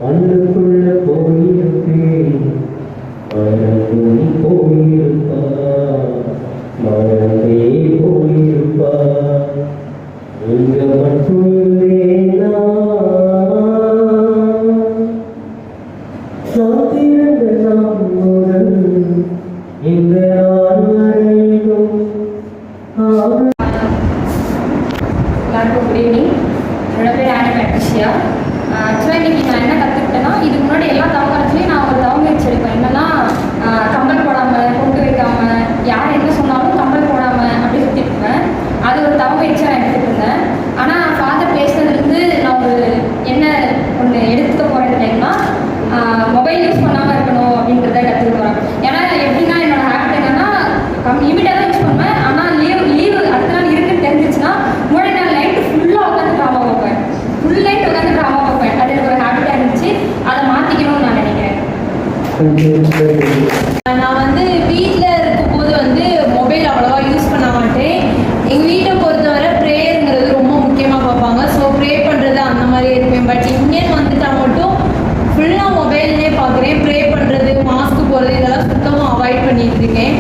மண்ணுக்குள்ள போயிருப்பேன் மறந்து போயிருப்பா மறந்தே போயிருப்பா இங்க மட்டும் இல்லேனா சாத்திரங்க நாம் முதல் இந்த நாள் வரையிலும் எல்லாருக்கும் குட் ஈவினிங். என்னோட பேர் ஆனி பேட்ரிஷியா. ஆக்சுவலாக இன்றைக்கி நான் என்ன கற்றுக்கிட்டேன்னா, இதுக்கு முன்னாடி எல்லா தவக்காலத்துலேயும் நான் ஒரு தவமுயற்சி எடுப்பேன். என்னென்னா கம்பல் போடாமல், பொட்டு வைக்காமல், யார் என்ன சொன்னாலும் கம்பல் போடாமல் அப்படி சுற்றிட்டு இருப்பேன். அது ஒரு தவமுயற்சியாக நான் எடுத்துகிட்டு இருந்தேன். ஆனால் ஃபாதர் பேசுனதுலேருந்து நான் ஒரு என்ன ஒன்று எடுத்துக்க போகிறேன் டைம்னா, மொபைல் யூஸ் பண்ணாமல் இருக்கணும் அப்படின்றத கற்றுக்க போகிறேன். ஏன்னா எப்படின்னா என்னோடய ஹேபிட் என்னென்னா லிமிட்டாக தான் யூஸ் பண்ணுவேன். ஆனால் லீவு அடுத்த நாள் இருக்குன்னு தெரிஞ்சிச்சுன்னா முன்னாடி நாள் நைட்டு ஃபுல்லாக உட்காந்து ட்ராமா பார்ப்பேன். ஃபுல் நைட் உட்காந்து ட்ராமா பார்ப்பேன். அது எனக்கு ஒரு ஹேபிட்டாக இருந்துச்சு. அதை மாற்றிக்கணும்னு நான் நினைக்கிறேன். நான் வந்து வீட்டில் இருக்கும்போது மொபைல் அவ்வளோவா யூஸ் பண்ண மாட்டேன். எங்கள் வீட்டை பொறுத்தவரை ப்ரேயருங்கிறது ரொம்ப முக்கியமாக பார்ப்பாங்க. ஸோ ப்ரே பண்ணுறது அந்த மாதிரி இருப்பேன். பட் இங்கேன்னு வந்துட்டா மட்டும் ஃபுல்லாக மொபைல்லே பார்க்குறேன். ப்ரே பண்ணுறது, மாஸ்க் போடுறது இதெல்லாம் சுத்தமாக அவாய்ட் பண்ணிட்டு இருக்கேன்.